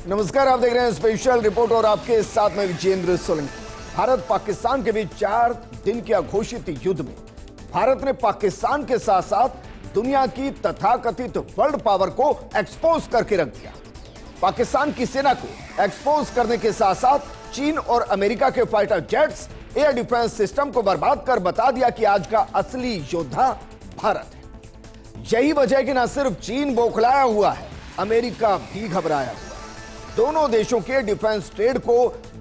नमस्कार, आप देख रहे हैं स्पेशल रिपोर्ट और आपके साथ में विजेंद्र सोलंकी। भारत पाकिस्तान के बीच 4 दिन के अघोषित युद्ध में भारत ने पाकिस्तान के साथ साथ दुनिया की तथाकथित वर्ल्ड पावर को एक्सपोज करके रख दिया। पाकिस्तान की सेना को एक्सपोज करने के साथ साथ चीन और अमेरिका के fighter jets, air defence system को बर्बाद कर बता दिया कि आज का असली योद्धा भारत है। यही वजह है कि न सिर्फ चीन बौखलाया हुआ है, अमेरिका भी घबराया हुआ है। दोनों देशों के डिफेंस ट्रेड को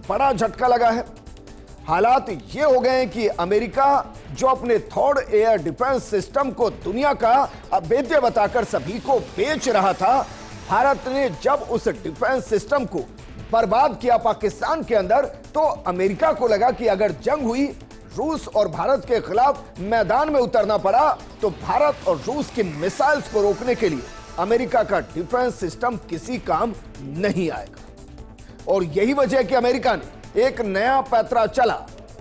बड़ा झटका लगा है। हालात ये हो गए हैं कि अमेरिका जो अपने थर्ड एयर डिफेंस सिस्टम को दुनिया का अभेद्य बताकर सभी को बेच रहा था, भारत ने जब उस डिफेंस सिस्टम को बर्बाद किया पाकिस्तान के अंदर, तो अमेरिका को लगा कि अगर जंग हुई, रूस और भारत के खिलाफ मैदान में उतरना पड़ा, तो भारत और रूस की मिसाइल्स को रोकने के लिए अमेरिका का डिफेंस सिस्टम किसी काम नहीं आएगा। और यही वजह है कि अमेरिका ने एक नया पैंतरा चला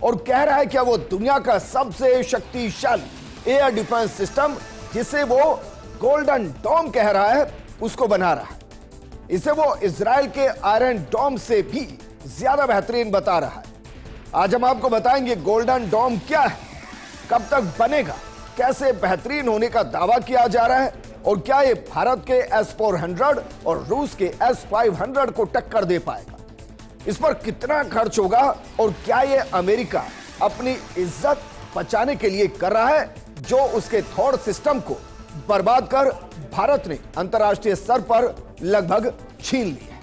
और कह रहा है कि वो दुनिया का सबसे शक्तिशाली एयर डिफेंस सिस्टम, जिसे वो गोल्डन डोम कह रहा है, उसको बना रहा है। इसे वो इजराइल के आयरन डोम से भी ज्यादा बेहतरीन बता रहा है। आज हम आपको बताएंगे गोल्डन डोम क्या है, कब तक बनेगा, कैसे बेहतरीन होने का दावा किया जा रहा है, और क्या ये भारत के S-400 और रूस के S-500 को टक्कर दे पाएगा, इस पर कितना खर्च होगा, और क्या ये अमेरिका अपनी इज्जत बचाने के लिए कर रहा है, जो उसके थर्ड सिस्टम को बर्बाद कर भारत ने अंतर्राष्ट्रीय स्तर पर लगभग छीन ली है।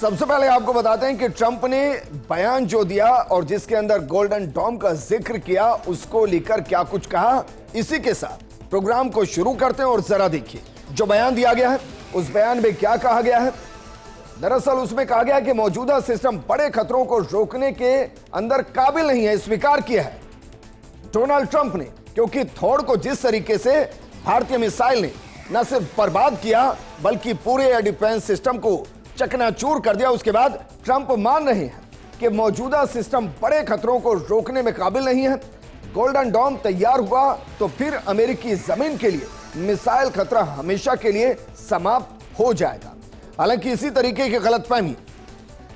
सबसे पहले आपको बताते हैं कि ट्रंप ने बयान जो दिया और जिसके अंदर गोल्डन डोम का जिक्र किया, उसको लेकर क्या कुछ कहा। इसी के साथ प्रोग्राम को शुरू करते हैं और जरा देखिए जो बयान दिया गया है, उस बयान में क्या कहा गया है। दरअसल उसमें कहा गया है कि मौजूदा सिस्टम बड़े खतरों को रोकने के अंदर काबिल नहीं है, स्वीकार किया है डोनाल्ड ट्रंप ने, क्योंकि थॉड को जिस तरीके से भारतीय मिसाइल ने न सिर्फ बर्बाद किया बल्कि पूरे एयर डिफेंस सिस्टम को चकनाचूर कर दिया। उसके बाद ट्रंप मान रहे हैं कि मौजूदा सिस्टम बड़े खतरों को रोकने में काबिल नहीं है। गोल्डन डोम तैयार हुआ तो फिर अमेरिकी जमीन के लिए मिसाइल खतरा हमेशा के लिए समाप्त हो जाएगा। हालांकि इसी तरीके की गलतफहमी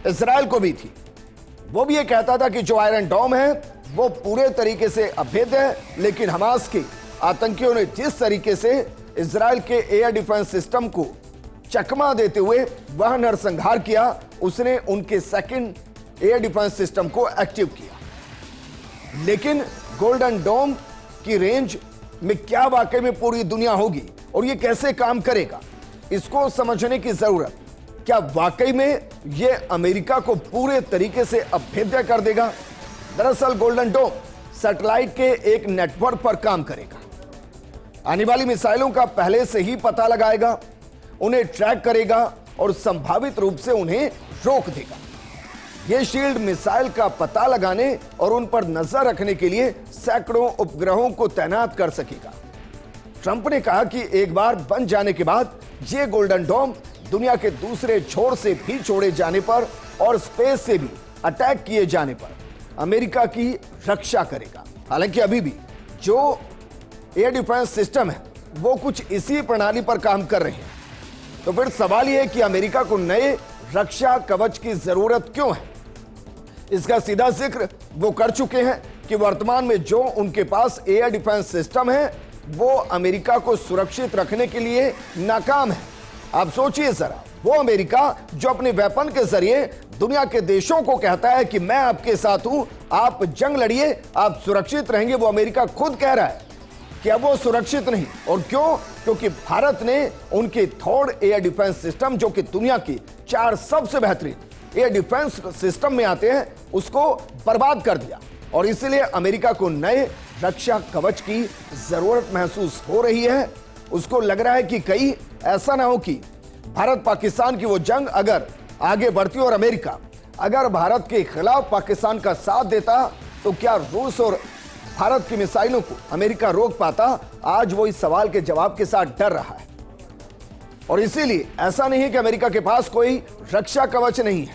इजराइल को भी थी। वो भी ये कहता था कि जो आयरन डोम है वो पूरे तरीके से अभेद्य है, लेकिन हमास के आतंकियों ने जिस तरीके से इजराइल के एयर डिफेंस सिस्टम को चकमा देते हुए वह नरसंहार किया, उसने उनके सेकंड एयर डिफेंस सिस्टम को एक्टिव किया। लेकिन गोल्डन डोम की रेंज में क्या वाकई में पूरी दुनिया होगी और यह कैसे काम करेगा, इसको समझने की जरूरत। क्या वाकई में यह अमेरिका को पूरे तरीके से अभेद्य कर देगा? दरअसल गोल्डन डोम सैटेलाइट के एक नेटवर्क पर काम करेगा, आने वाली मिसाइलों का पहले से ही पता लगाएगा, उन्हें ट्रैक करेगा और संभावित रूप से उन्हें रोक देगा। यह शील्ड मिसाइल का पता लगाने और उन पर नजर रखने के लिए सैकड़ों उपग्रहों को तैनात कर सकेगा। ट्रंप ने कहा कि एक बार बन जाने के बाद यह गोल्डन डोम दुनिया के दूसरे छोर से भी छोड़े जाने पर और स्पेस से भी अटैक किए जाने पर अमेरिका की रक्षा करेगा। हालांकि अभी भी जो एयर डिफेंस सिस्टम है वो कुछ इसी प्रणाली पर काम कर रहे हैं। तो फिर सवाल यह है कि अमेरिका को नए रक्षा कवच की जरूरत क्यों है? इसका सीधा जिक्र वो कर चुके हैं कि वर्तमान में जो उनके पास एयर डिफेंस सिस्टम है वो अमेरिका को सुरक्षित रखने के लिए नाकाम है। आप सोचिए जरा, वो अमेरिका जो अपने वेपन के जरिए दुनिया के देशों को कहता है कि मैं आपके साथ हूं, आप जंग लड़िए, आप सुरक्षित रहेंगे, वो अमेरिका खुद कह रहा है कि अब वो सुरक्षित नहीं। और क्यों? क्योंकि भारत ने उनके थर्ड एयर डिफेंस सिस्टम, जो कि दुनिया की 4 सबसे बेहतरीन एयर डिफेंस सिस्टम में आते हैं, उसको बर्बाद कर दिया। और इसलिए अमेरिका को नए रक्षा कवच की जरूरत महसूस हो रही है। उसको लग रहा है कि कहीं ऐसा ना हो कि भारत पाकिस्तान की वो जंग अगर आगे बढ़ती और अमेरिका अगर भारत के खिलाफ पाकिस्तान का साथ देता, तो क्या रूस और भारत की मिसाइलों को अमेरिका रोक पाता? आज वो इस सवाल के जवाब के साथ डर रहा है। और इसीलिए ऐसा नहीं है कि अमेरिका के पास कोई रक्षा कवच नहीं है।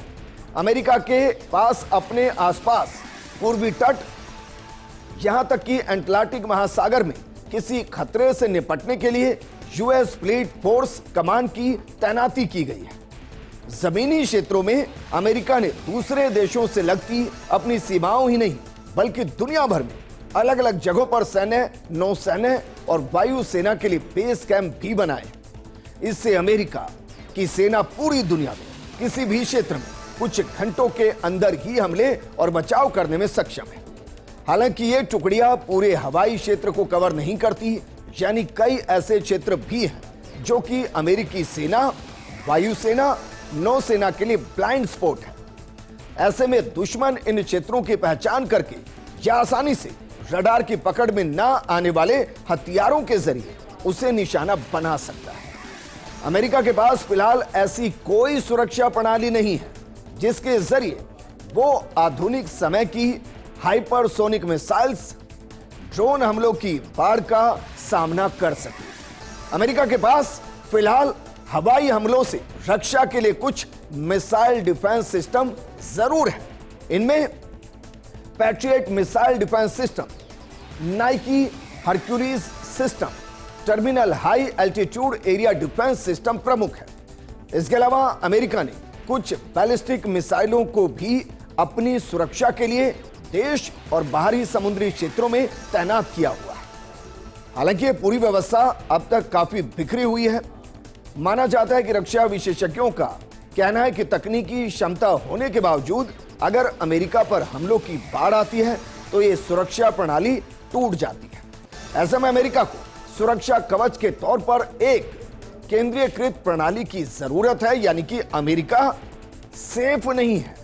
अमेरिका के पास अपने आसपास पूर्वी तट, यहां तक कि अटलांटिक महासागर में किसी खतरे से निपटने के लिए यूएस फ्लीट फोर्स कमांड की तैनाती की गई है। जमीनी क्षेत्रों में अमेरिका ने दूसरे देशों से लगती अपनी सीमाओं ही नहीं बल्कि दुनिया भर में अलग अलग जगहों पर सैन्य, नौसैन्य और वायु सेना के लिए बेस कैंप भी बनाए। इससे अमेरिका की सेना पूरी दुनिया में किसी भी क्षेत्र में कुछ घंटों के अंदर ही हमले और बचाव करने में सक्षम है। हालांकि ये टुकड़ियां पूरे हवाई क्षेत्र को कवर नहीं करती, यानी कई ऐसे क्षेत्र भी हैं जो कि अमेरिकी सेना, वायुसेना, नौसेना के लिए ब्लाइंड स्पॉट है। ऐसे में दुश्मन इन क्षेत्रों की पहचान करके या आसानी से रडार की पकड़ में ना आने वाले हथियारों के जरिए उसे निशाना बना सकता है। अमेरिका के पास फिलहाल ऐसी कोई सुरक्षा प्रणाली नहीं है जिसके जरिए वो आधुनिक समय की हाइपरसोनिक मिसाइल्स, ड्रोन हमलों की बाढ़ का सामना कर सके। अमेरिका के पास फिलहाल हवाई हमलों से रक्षा के लिए कुछ मिसाइल डिफेंस सिस्टम जरूर है। इनमें patriot missile defence system, Nike Hercules system, terminal high altitude area defence system प्रमुख है। इसके अलावा अमेरिका ने कुछ बैलिस्टिक मिसाइलों को भी अपनी सुरक्षा के लिए देश और बाहरी समुद्री क्षेत्रों में तैनात किया हुआ है। हालांकि ये पूरी व्यवस्था अब तक काफी बिखरी हुई है। माना जाता है कि रक्षा विशेषज्ञों का कहना है कि तकनीकी क्षमता होने के बावजूद अगर अमेरिका पर हमलों की बाढ़ आती है तो ये सुरक्षा प्रणाली टूट जाती है। ऐसे में अमेरिका को सुरक्षा कवच के तौर पर एक केंद्रीयकृत प्रणाली की जरूरत है, यानी कि अमेरिका सेफ नहीं है।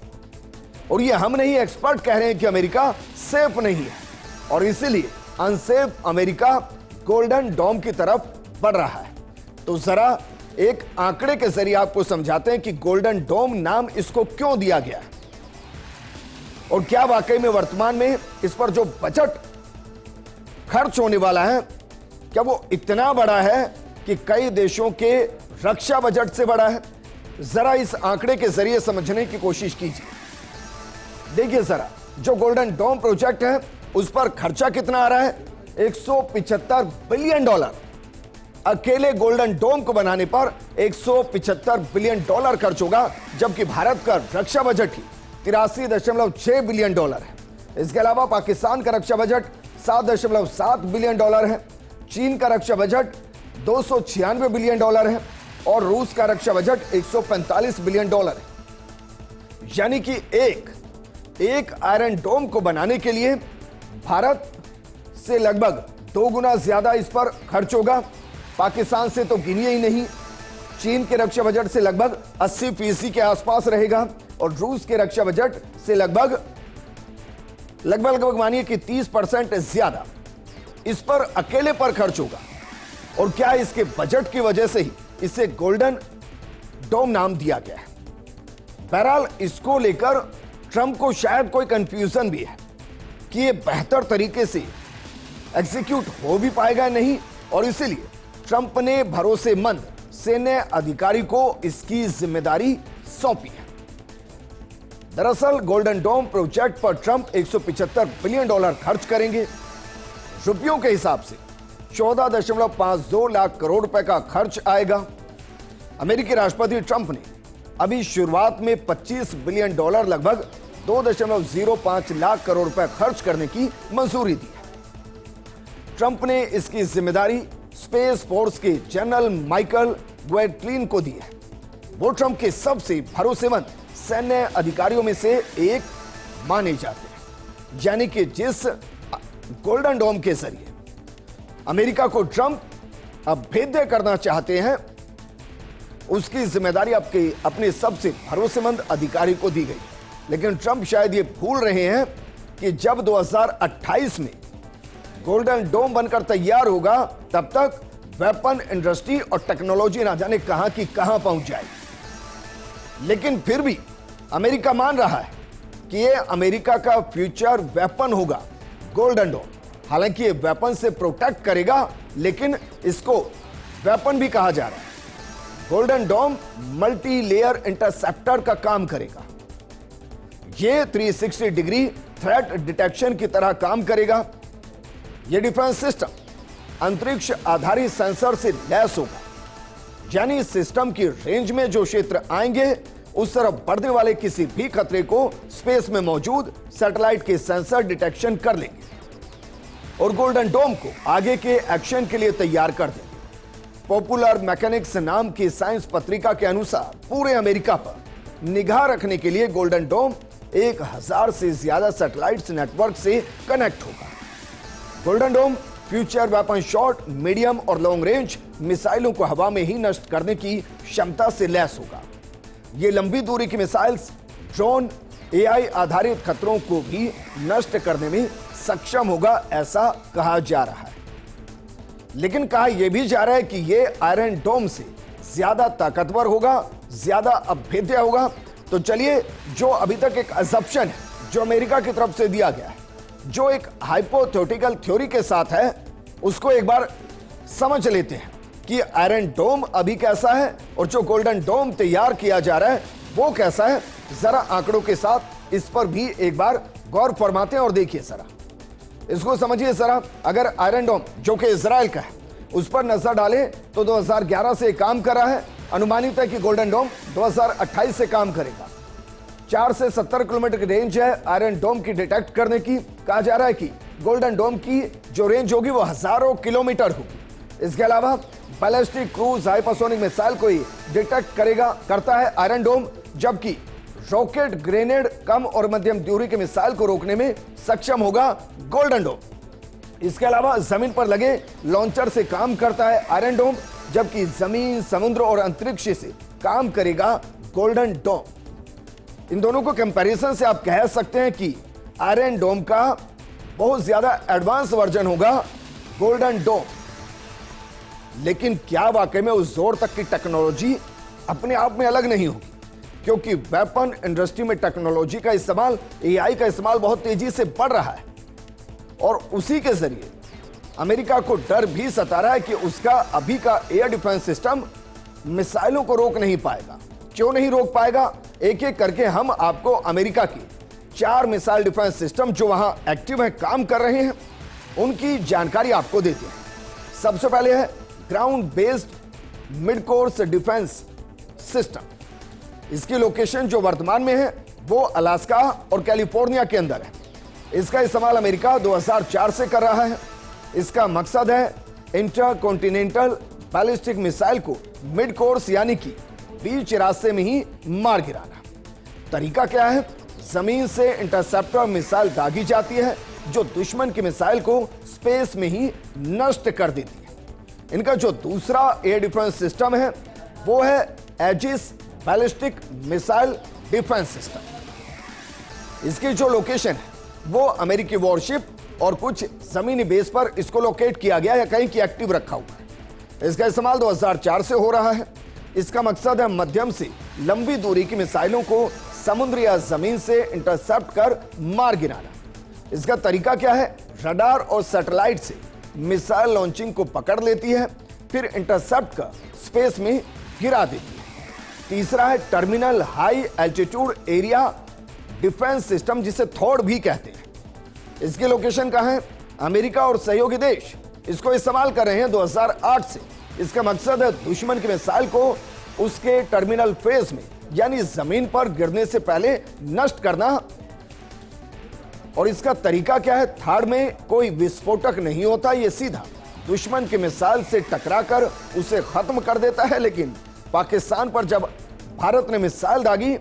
और ये हम नहीं, एक्सपर्ट कह रहे हैं कि अमेरिका सेफ नहीं है और इसीलिए अनसेफ अमेरिका गोल्डन डोम की तरफ बढ़ रहा है। तो जरा एक आंकड़े के जरिए आपको समझाते हैं कि गोल्डन डोम नाम इसको क्यों दिया गया है और क्या वाकई में वर्तमान में इस पर जो बजट खर्च होने वाला है क्या वो इतना बड़ा है कि कई देशों के रक्षा बजट से बड़ा है। जरा इस आंकड़े के जरिए समझने की कोशिश कीजिए। देखिए जरा, जो गोल्डन डोम प्रोजेक्ट है उस पर खर्चा कितना आ रहा है, $175 बिलियन। अकेले गोल्डन डोम को बनाने पर $175 बिलियन खर्च होगा, जबकि भारत का रक्षा बजट ही $83.6 बिलियन है। इसके अलावा पाकिस्तान का रक्षा बजट $7.7 बिलियन है, चीन का रक्षा बजट $296 बिलियन है और रूस का रक्षा बजट $145 बिलियन है। यानी कि एक आयरन डोम को बनाने के लिए भारत से लगभग 2 गुना ज्यादा इस पर खर्च होगा। पाकिस्तान से तो गिनिए ही नहीं। चीन के रक्षा बजट से लगभग 80% के आसपास रहेगा और रूस के रक्षा बजट से लगभग मानिए कि 30% ज्यादा इस पर अकेले पर खर्च होगा। और क्या इसके बजट की वजह से ही इसे गोल्डन डोम नाम दिया गया है। बहरहाल इसको लेकर ट्रंप को शायद कोई कंफ्यूजन भी है कि ये बेहतर तरीके से एग्जीक्यूट हो भी पाएगा नहीं, और इसीलिए ट्रंप ने भरोसेमंद सैन्य अधिकारी को इसकी जिम्मेदारी सौंपी है। दरअसल गोल्डन डोम प्रोजेक्ट पर ट्रंप $175 बिलियन खर्च करेंगे। रुपयों के हिसाब से 14.52 लाख करोड़ रुपए का खर्च आएगा। अमेरिकी राष्ट्रपति ट्रंप ने अभी शुरुआत में $25 बिलियन लगभग 2.05 लाख करोड़ रुपए खर्च करने की मंजूरी दी है। ट्रंप ने इसकी जिम्मेदारी स्पेस फोर्स के जनरल माइकल ग्वेटलिन को दी है। वो ट्रंप के सबसे भरोसेमंद सैन्य अधिकारियों में से एक माने जाते हैं। यानी कि जिस गोल्डन डोम के जरिए अमेरिका को ट्रंप अब भेद्य करना चाहते हैं, उसकी जिम्मेदारी अपने सबसे भरोसेमंद अधिकारी को दी गई। लेकिन ट्रंप शायद ये भूल रहे हैं कि जब 2028 में गोल्डन डोम बनकर तैयार होगा, तब तक वेपन इंडस्ट्री और टेक्नोलॉजी ना जाने कहां की कहां पहुंच जाएगी। लेकिन फिर भी अमेरिका मान रहा है कि यह अमेरिका का फ्यूचर वेपन होगा गोल्डन डोम। हालांकि ये वेपन से प्रोटेक्ट करेगा, लेकिन इसको वेपन भी कहा जा रहा है। गोल्डन डोम मल्टी लेयर इंटरसेप्टर का काम करेगा। यह 360 डिग्री थ्रेट डिटेक्शन की तरह काम करेगा। यह डिफेंस सिस्टम अंतरिक्ष आधारित सेंसर से लैस होगा, यानी इस सिस्टम की रेंज में जो क्षेत्र आएंगे उस तरफ बढ़ने वाले किसी भी खतरे को स्पेस में मौजूद सैटेलाइट के सेंसर डिटेक्शन कर लेंगे और गोल्डन डोम को आगे के एक्शन के लिए तैयार कर देंगे। पॉपुलर मैकेनिक्स नाम की साइंस पत्रिका के अनुसार पूरे अमेरिका पर निगाह रखने के लिए गोल्डन डोम 1000 से ज्यादा सैटेलाइट्स नेटवर्क से कनेक्ट होगा। गोल्डन डोम फ्यूचर वेपन शॉर्ट, मीडियम और लॉन्ग रेंज मिसाइलों को हवा में ही नष्ट करने की क्षमता से लैस होगा। यह लंबी दूरी की मिसाइल्स, ड्रोन, एआई आधारित खतरों को भी नष्ट करने में सक्षम होगा, ऐसा कहा जा रहा है। लेकिन कहा यह भी जा रहा है कि यह आयरन डोम से ज्यादा ताकतवर होगा, ज्यादा अभेद्य होगा। तो चलिए, जो अभी तक एक असम्पशन है जो अमेरिका की तरफ से दिया गया है, जो एक हाइपोथेटिकल थ्योरी के साथ है, उसको एक बार समझ लेते हैं कि आयरन डोम अभी कैसा है और जो गोल्डन डोम तैयार किया जा रहा है वो कैसा है। जरा आंकड़ों के साथ इस पर भी एक बार गौर फरमाते हैं और देखिए जरा, इसको समझिए जरा। अगर आयरन डोम जो कि इजराइल का है उस पर नजर डालें तो 2011 से काम कर रहा है। अनुमानित है कि गोल्डन डोम 2028 से काम करेगा। 4 से 70 किलोमीटर की रेंज है आयरन डोम की डिटेक्ट करने की। कहा जा रहा है कि गोल्डन डोम की जो रेंज होगी वो हजारों किलोमीटर होगी। इसके अलावा बैलिस्टिक क्रूज हाइपरसोनिक मिसाइल को ही डिटेक्ट करता है आयरन डोम, जबकि रॉकेट, ग्रेनेड, कम और मध्यम दूरी के मिसाइल को रोकने में सक्षम होगा गोल्डन डोम। इसके अलावा जमीन पर लगे लॉन्चर से काम करता है आयरन डोम, जबकि जमीन, समुद्र और अंतरिक्ष से काम करेगा गोल्डन डोम। इन दोनों को कंपैरिजन से आप कह सकते हैं कि आयरन डोम का बहुत ज्यादा एडवांस वर्जन होगा गोल्डन डोम। लेकिन क्या वाकई में उस जोर तक की टेक्नोलॉजी अपने आप में अलग नहीं होगी? क्योंकि वेपन इंडस्ट्री में टेक्नोलॉजी का इस्तेमाल, एआई का इस्तेमाल बहुत तेजी से बढ़ रहा है और उसी के जरिए अमेरिका को डर भी सता रहा है कि उसका अभी का एयर डिफेंस सिस्टम मिसाइलों को रोक नहीं पाएगा। क्यों नहीं रोक पाएगा? एक एक करके हम आपको अमेरिका की 4 मिसाइल डिफेंस सिस्टम जो वहां एक्टिव है, काम कर रहे हैं, उनकी जानकारी आपको देते हैं। सबसे पहले है ground based mid course defence system. इसकी लोकेशन जो वर्तमान में है वो अलास्का और कैलिफोर्निया के अंदर है। इसका इस्तेमाल अमेरिका 2004 से कर रहा है। इसका मकसद है इंटरकॉन्टिनेंटल बैलिस्टिक मिसाइल को मिड कोर्स यानी कि बीच रास्ते में ही मार गिराना। तरीका क्या है? जमीन से इंटरसेप्टर मिसाइल दागी जाती है जो दुश्मन की मिसाइल को स्पेस में ही नष्ट कर देती है। इनका जो दूसरा एयर डिफेंस सिस्टम है वो है Aegis ballistic missile defence system. इसकी जो लोकेशन है वो अमेरिकी वॉरशिप और कुछ जमीनी बेस पर इसको लोकेट किया गया है, कहीं की एक्टिव रखा हुआ है। इसका इस्तेमाल 2004 से हो रहा है। इसका मकसद है मध्यम से लंबी दूरी की मिसाइलों को समुद्र या जमीन से इंटरसेप्ट कर मार गिराना। इसका तरीका क्या है? रडार और सैटेलाइट से मिसाइल लॉन्चिंग को पकड़ लेती है, फिर इंटरसेप्ट कर स्पेस में गिरा देती है। तीसरा है terminal high altitude area defence system, जिसे थॉड भी कहते हैं। इसकी लोकेशन कहां है? अमेरिका और सहयोगी देश इसको इस्तेमाल कर रहे हैं 2008 से। इसका मकसद है दुश्मन की मिसाइल को उसके टर्मिनल फेज में यानी जमीन पर गिरने से पहले नष्ट करना। और इसका तरीका क्या है? थाड़ में कोई विस्फोटक नहीं होता, यह सीधा दुश्मन की मिसाइल से टकराकर उसे खत्म कर देता है। लेकिन पाकिस्तान पर जब भारत ने मिसाइल दागी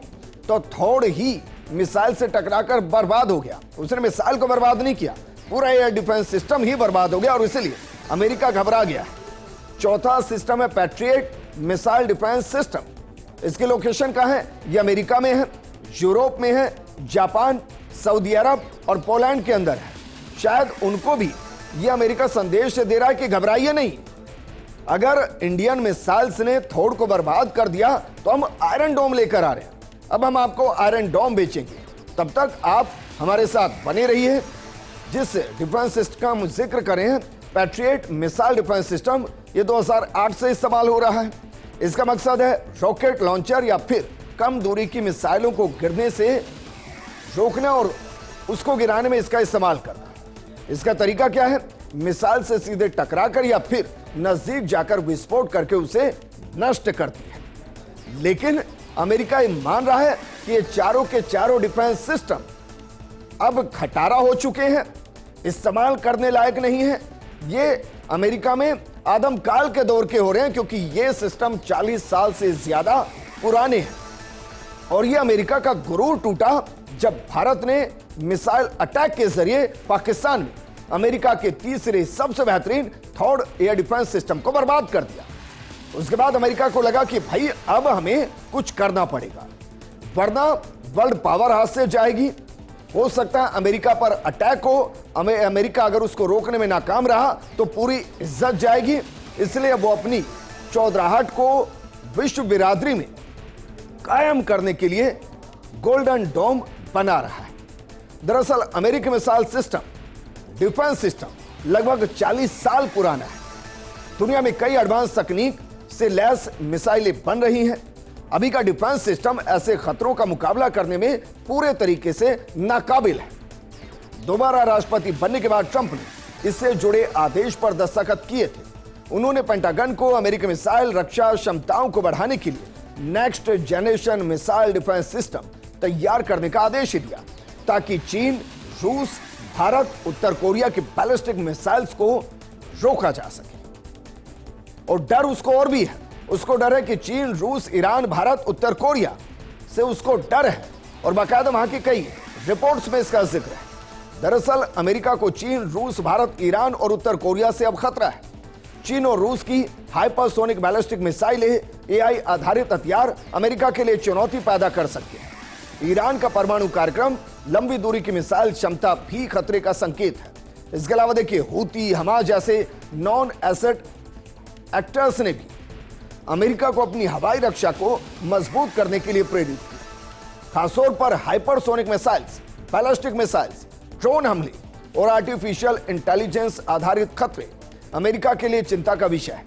तो थोड़ ही मिसाइल से टकराकर बर्बाद हो गया। उसने मिसाइल को बर्बाद नहीं किया, पूरा एयर डिफेंस सिस्टम ही बर्बाद हो गया और इसलिए अमेरिका घबरा गया। चौथा सिस्टम है पैट्रियट मिसाइल डिफेंस सिस्टम। इसकी लोकेशन कहां है? यह अमेरिका में है, यूरोप में है, जापान, सऊदी अरब और पोलैंड के अंदर है। शायद उनको भी यह अमेरिका संदेश दे रहा है कि घबराइए नहीं, अगर इंडियन मिसाइल्स ने थोड़ को बर्बाद कर दिया तो हम आयरन डोम लेकर आ रहे हैं। अब हम आपको आयरन डोम बेचेंगे, तब तक आप हमारे साथ बने रहिए। जिस डिफेंस सिस्टम का हम जिक्र करें हैं पैट्रियट मिसाइल डिफेंस सिस्टम ये 2008 से इस्तेमाल हो रहा है। इसका मकसद है रॉकेट लॉन्चर या फिर कम दूरी की मिसाइलों को गिरने से रोकना और उसको गिराने में इसका इस्तेमाल करना। इसका तरीका क्या है? मिसाइल से सीधे टकराकर या फिर नजदीक जाकर विस्फोट करके उसे नष्ट करती है। लेकिन अमेरिका ये मान रहा है कि ये चारों के चारों डिफेंस सिस्टम अब खटारा हो चुके हैं, इस्तेमाल करने लायक नहीं है। ये अमेरिका में आदमकाल के दौर के हो रहे हैं, क्योंकि ये सिस्टम 40 साल से ज्यादा पुराने हैं। और ये अमेरिका का गुरूर टूटा जब भारत ने मिसाइल अटैक के जरिए पाकिस्तान में अमेरिका के तीसरे सबसे बेहतरीन थर्ड एयर डिफेंस सिस्टम को बर्बाद कर दिया। उसके बाद अमेरिका को लगा कि भाई अब हमें कुछ करना पड़ेगा, वरना वर्ल्ड पावर हाथ से जाएगी। हो सकता है अमेरिका पर अटैक हो, अमेरिका अगर उसको रोकने में नाकाम रहा तो पूरी इज्जत जाएगी। इसलिए वो अपनी चौधराहट को विश्व बिरादरी में कायम करने के लिए गोल्डन डोम बना रहा है। दरअसल अमेरिकी मिसाइल सिस्टम डिफेंस सिस्टम लगभग 40 साल पुराना है। दुनिया में कई एडवांस तकनीक से लैस मिसाइलें बन रही हैं। अभी का डिफेंस सिस्टम ऐसे खतरों का मुकाबला करने में पूरे तरीके से नाकाबिल है। दोबारा राष्ट्रपति बनने के बाद ट्रंप ने इससे जुड़े आदेश पर दस्तखत किए थे। उन्होंने पेंटागन को अमेरिकी मिसाइल रक्षा क्षमताओं को बढ़ाने के लिए next generation missile defence system तैयार करने का आदेश दिया, ताकि चीन, रूस, भारत, उत्तर कोरिया के बैलिस्टिक मिसाइल्स को रोका जा सके। और डर उसको और भी है। उसको डर है कि चीन, रूस, ईरान, भारत, उत्तर कोरिया से उसको डर है और बाकायदा वहां की कई रिपोर्ट्स में इसका जिक्र है। दरअसल अमेरिका को चीन, रूस, भारत, ईरान और उत्तर कोरिया से अब खतरा है। चीन और रूस की हाइपरसोनिक बैलिस्टिक मिसाइलें, एआई आधारित हथियार अमेरिका के लिए चुनौती पैदा कर सकते हैं। ईरान का परमाणु कार्यक्रम, लंबी दूरी की मिसाइल क्षमता भी खतरे का संकेत है। इसके अलावा देखिए, हूती, हमास जैसे नॉन एसेट एक्टर्स ने भी अमेरिका को अपनी हवाई रक्षा को मजबूत करने के लिए प्रेरित किया। खासतौर पर hypersonic missiles, ballistic missiles, drone हमले और आर्टिफिशियल इंटेलिजेंस आधारित खतरे अमेरिका के लिए चिंता का विषय है।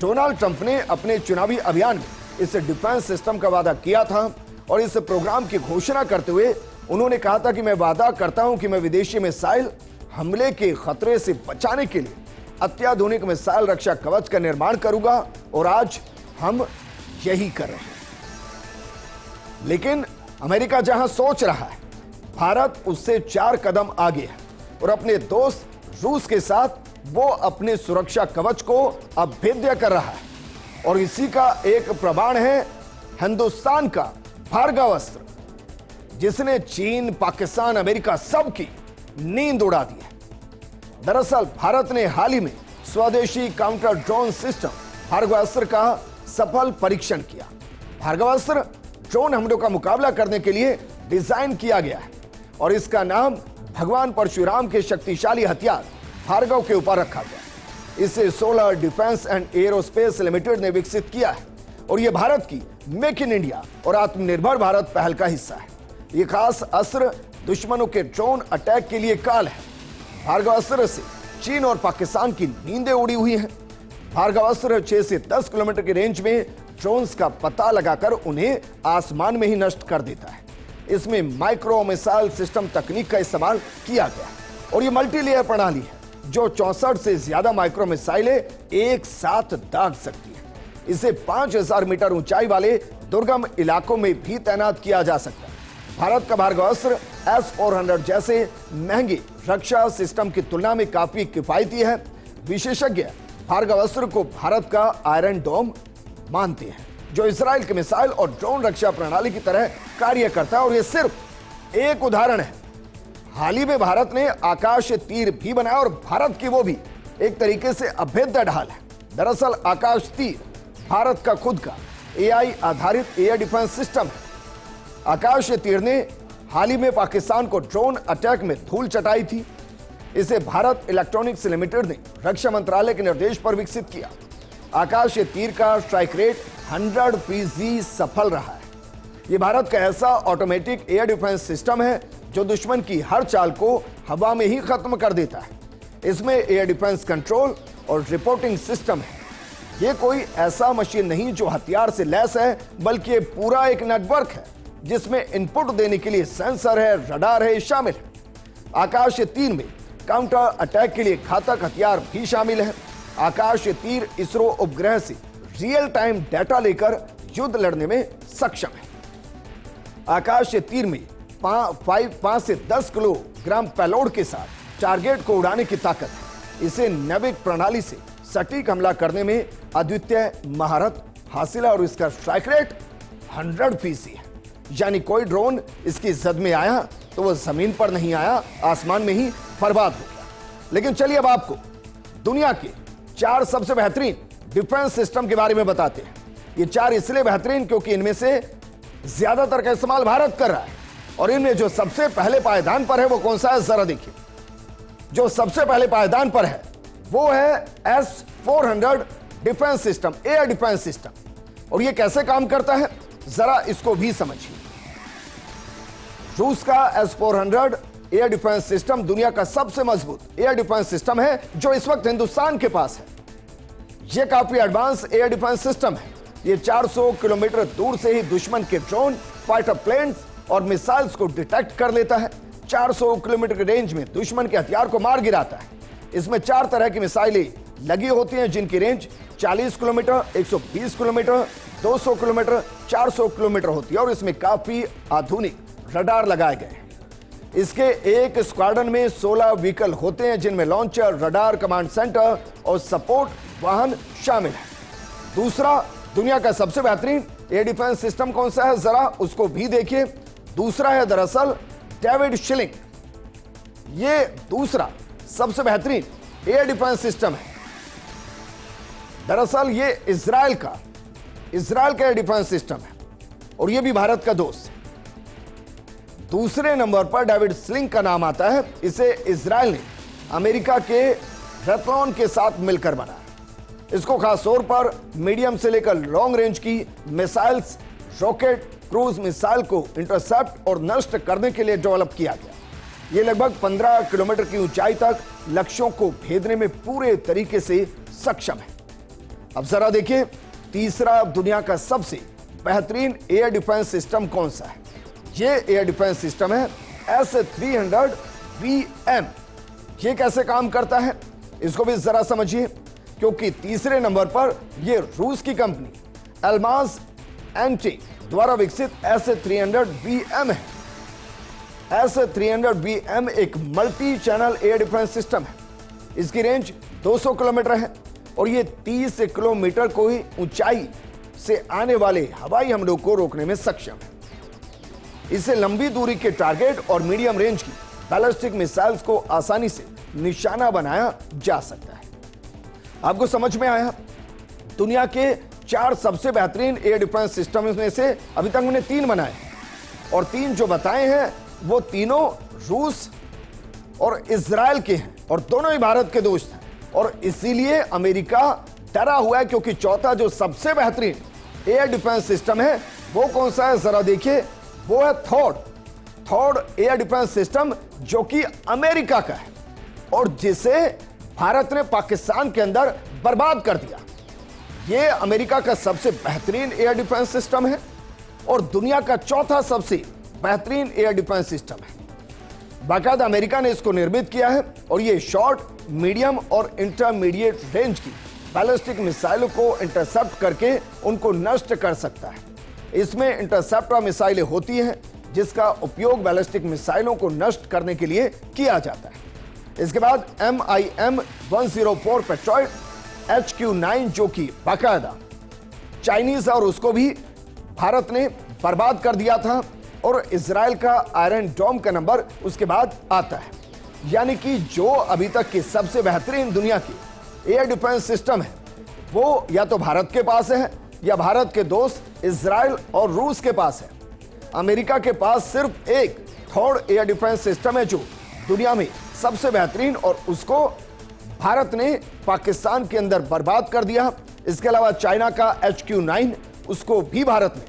डोनाल्ड ट्रंप ने अपने चुनावी अभियान में इस डिफेंस सिस्टम का वादा किया था और इस प्रोग्राम की घोषणा करते हुए उन्होंने कहा था कि मैं वादा करता हूं कि मैं विदेशी मिसाइल हमले के खतरे से बचाने के लिए अत्याधुनिक मिसाइल रक्षा कवच का निर्माण करूंगा, और आज हम यही कर रहे हैं। लेकिन अमेरिका जहां सोच रहा है, भारत उससे 4 कदम आगे है और अपने दोस्त रूस के साथ वो अपने सुरक्षा कवच को अभेद्य कर रहा है। और इसी का एक प्रमाण है हिंदुस्तान का भार्गवास्त्र, जिसने चीन, पाकिस्तान, अमेरिका सबकी नींद उड़ा दी है। दरअसल भारत ने हाल ही में स्वदेशी काउंटर ड्रोन सिस्टम भार्गवास्त्र का सफल परीक्षण किया। भार्गवास्त्र ड्रोन हमलों का मुकाबला करने के लिए डिजाइन किया गया है और इसका नाम भगवान परशुराम के शक्तिशाली हथियार भार्गव के ऊपर रखा गया। इसे solar defence and aerospace limited ने विकसित किया है और यह भारत की मेक इन इंडिया और आत्मनिर्भर भारत पहल का हिस्सा है। यह खास अस्त्र दुश्मनों के ड्रोन अटैक के लिए काल है। भार्गवास्त्र से चीन और पाकिस्तान की नींदें उड़ी हुई हैं। भार्गवास्त्र 6 से 10 किलोमीटर की रेंज में ड्रोन्स का पता लगाकर उन्हें आसमान में ही नष्ट कर देता है। इसमें माइक्रो मिसाइल सिस्टम तकनीक का इस्तेमाल किया गया है और यह मल्टी लेयर प्रणाली है जो 64 से ज्यादा माइक्रो मिसाइलें एक साथ दाग सकती है। इसे 5000 मीटर ऊंचाई वाले दुर्गम इलाकों में भी तैनात किया जा सकता है। भारत का भार्गवास्त्र S-400 जैसे महंगे रक्षा सिस्टम की तुलना में काफी किफायती है। विशेषज्ञ भार्गवास्त्र को भारत का आयरन डोम मानते हैं, जो इजराइल के मिसाइल और ड्रोन रक्षा प्रणाली की तरह कार्य करता है। और यह सिर्फ एक उदाहरण है। हाल ही में भारत ने आकाश तीर भी बनाया और भारत की वो भी एक तरीके से अभेद्य ढाल है। दरअसल आकाश तीर भारत का खुद का AI आधारित एयर डिफेंस सिस्टम है। आकाश तीर ने हाल ही में पाकिस्तान को ड्रोन अटैक में धूल चटाई थी। इसे भारत इलेक्ट्रॉनिक्स लिमिटेड ने रक्षा मंत्रालय के निर्देश पर विकसित किया। आकाश तीर का स्ट्राइक रेट 100% सफल रहा है। यह भारत का ऐसा ऑटोमेटिक एयर डिफेंस सिस्टम है जो दुश्मन की हर चाल को हवा में ही खत्म कर देता है। इसमें एयर डिफेंस कंट्रोल और रिपोर्टिंग सिस्टम है। ये कोई ऐसा मशीन नहीं जो हथियार से लैस है, बल्कि ये पूरा एक नेटवर्क है जिसमें इनपुट देने के लिए सेंसर है, रडार है, शामिल है। आकाश 3 में काउंटर अटैक के लिए घातक हथियार भी शामिल है। आकाश तीर इसरो उपग्रह से रियल टाइम डाटा लेकर युद्ध लड़ने में सक्षम है। आकाश तीर में 5 से 10 किलोग्राम पेलोड के साथ टारगेट को उड़ाने की ताकत है। इसे नैविक प्रणाली से सटीक हमला करने में अद्वितीय महारत हासिल है और इसका स्ट्राइक रेट 100% है। यानी कोई ड्रोन इसकी जद में आया तो वह जमीन पर नहीं आया, आसमान में ही बर्बाद हो गया। लेकिन चलिए अब आपको दुनिया के 4 सबसे बेहतरीन डिफेंस सिस्टम के बारे में बताते हैं। ये 4 इसलिए बेहतरीन क्योंकि इनमें से ज्यादातर का इस्तेमाल भारत कर रहा है। और इनमें जो सबसे पहले पायदान पर है वो कौन सा है, जरा देखिए। जो सबसे पहले पायदान पर है वो है S-400 defence system, air defence system. और ये कैसे काम करता है जरा इसको भी समझिए। रूस का S-400 एयर डिफेंस सिस्टम दुनिया का सबसे मजबूत एयर डिफेंस सिस्टम है जो इस वक्त हिंदुस्तान के पास है। यह काफी एडवांस एयर डिफेंस सिस्टम है। यह 400 किलोमीटर दूर से ही दुश्मन के ड्रोन, फाइटर प्लेन्स और मिसाइल्स को डिटेक्ट कर लेता है। 400 किलोमीटर की रेंज में दुश्मन के हथियार को मार गिराता है। इसमें 4 तरह की मिसाइलें लगी होती हैं जिनकी range 40 kilometre, 120 kilometre, 200 kilometre, 400 kilometre होती है। और इसमें काफी आधुनिक रडार लगाए गए हैं। इसके एक स्क्वाड्रन में 16 व्हीकल होते हैं जिनमें लॉन्चर, रडार, कमांड सेंटर और सपोर्ट वाहन शामिल है। दूसरा दुनिया का सबसे बेहतरीन एयर डिफेंस सिस्टम कौन सा है जरा उसको भी देखिए। दूसरा है दरअसल डेविड शिलिंग। ये दूसरा सबसे बेहतरीन एयर डिफेंस सिस्टम है। दरअसल ये इजराइल का एयर डिफेंस सिस्टम है और ये भी भारत का दोस्त है। दूसरे नंबर पर डेविड स्लिंग का नाम आता है। इसे इजराइल ने अमेरिका के रेथलॉन के साथ मिलकर बनाया। इसको खास तौर पर मीडियम से लेकर लॉन्ग रेंज की मिसाइल्स, रॉकेट, क्रूज मिसाइल को इंटरसेप्ट और नष्ट करने के लिए डेवलप किया गया। यह लगभग 15 किलोमीटर की ऊंचाई तक लक्ष्यों को भेदने में पूरे तरीके से सक्षम है। अब जरा देखिए तीसरा दुनिया का सबसे बेहतरीन एयर डिफेंस सिस्टम कौन सा है। यह एयर डिफेंस सिस्टम है S-300VM। यह कैसे काम करता है इसको भी जरा समझिए, क्योंकि तीसरे नंबर पर यह रूस की कंपनी अल्मास एंटी द्वारा विकसित S-300VM है। S-300VM एक multi channel air defence system है। इसकी रेंज 200 किलोमीटर है और यह 30 किलोमीटर को ही ऊंचाई से आने वाले हवाई हमलों को रोकने में सक्षम है। इससे लंबी दूरी के टारगेट और मीडियम रेंज की बैलिस्टिक मिसाइल्स को आसानी से निशाना बनाया जा सकता है। आपको समझ में आया? दुनिया के 4 सबसे बेहतरीन एयर डिफेंस सिस्टम में से अभी तक मैंने 3 बनाए और 3 जो बताए हैं वो तीनों रूस और इजराइल के हैं और दोनों ही भारत के दोस्त हैं। और इसीलिए अमेरिका डरा हुआ है, क्योंकि चौथा जो सबसे बेहतरीन एयर डिफेंस सिस्टम है वो कौन सा है जरा देखिए। वो है थॉर्ड एयर डिफेंस सिस्टम, जो कि अमेरिका का है और जिसे भारत ने पाकिस्तान के अंदर बर्बाद कर दिया। यह अमेरिका का सबसे बेहतरीन एयर डिफेंस सिस्टम है और दुनिया का चौथा सबसे बेहतरीन एयर डिफेंस सिस्टम है। बाकायदा अमेरिका ने इसको निर्मित किया है और यह शॉर्ट, मीडियम और इंटरमीडिएट रेंज की बैलिस्टिक मिसाइलों को इंटरसेप्ट करके उनको नष्ट कर सकता है। इसमें इंटरसेप्टर मिसाइलें होती हैं जिसका उपयोग बैलिस्टिक मिसाइलों को नष्ट करने के लिए किया जाता है। इसके बाद MIM-104 पेट्रॉइड, HQ-9 जो कि बाकायदा चाइनीज और उसको भी भारत ने बर्बाद कर दिया था, और इजराइल का आयरन डोम का नंबर उसके बाद आता है। यानी कि जो अभी तक की सबसे बेहतरीन दुनिया की एयर डिफेंस सिस्टम है वो या तो भारत के पास है या भारत के दोस्त इजराइल और रूस के पास है। अमेरिका के पास सिर्फ एक थर्ड एयर डिफेंस सिस्टम है जो दुनिया में सबसे बेहतरीन, और उसको भारत ने पाकिस्तान के अंदर बर्बाद कर दिया। इसके अलावा चाइना का HQ-9 उसको भी भारत ने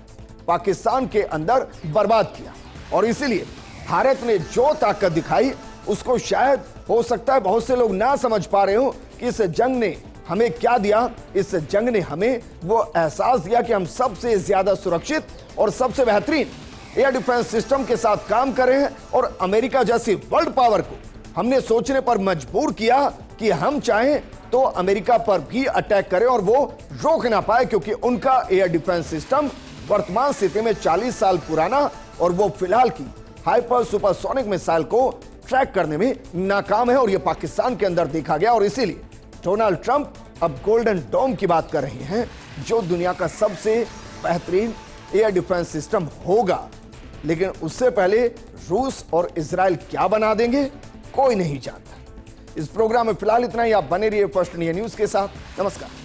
पाकिस्तान के अंदर बर्बाद किया। और इसीलिए भारत ने जो ताकत दिखाई उसको शायद हो सकता है बहुत से लोग ना समझ पा रहे हो कि इस जंग ने हमें क्या दिया। इस जंग ने हमें वो एहसास दिया कि हम सबसे ज्यादा सुरक्षित और सबसे बेहतरीन एयर डिफेंस सिस्टम के साथ काम कर रहे हैं, और अमेरिका जैसी वर्ल्ड पावर को हमने सोचने पर मजबूर किया कि हम चाहें तो अमेरिका पर भी अटैक करें और वो रोक ना पाए, क्योंकि उनका एयर डिफेंस सिस्टम वर्तमान स्थिति में 40 साल पुराना और वो फिलहाल की हाइपर सुपरसोनिक मिसाइल को ट्रैक करने में नाकाम है। और ये पाकिस्तान के अंदर देखा गया, और इसीलिए डोनाल्ड ट्रंप अब गोल्डन डोम की बात कर रहे हैं, जो दुनिया का सबसे बेहतरीन एयर डिफेंस सिस्टम होगा। लेकिन उससे पहले रूस और इजराइल क्या बना देंगे, कोई नहीं जानता। इस प्रोग्राम में फिलहाल इतना ही। आप बने रहिए फर्स्ट इंडिया न्यूज के साथ। नमस्कार।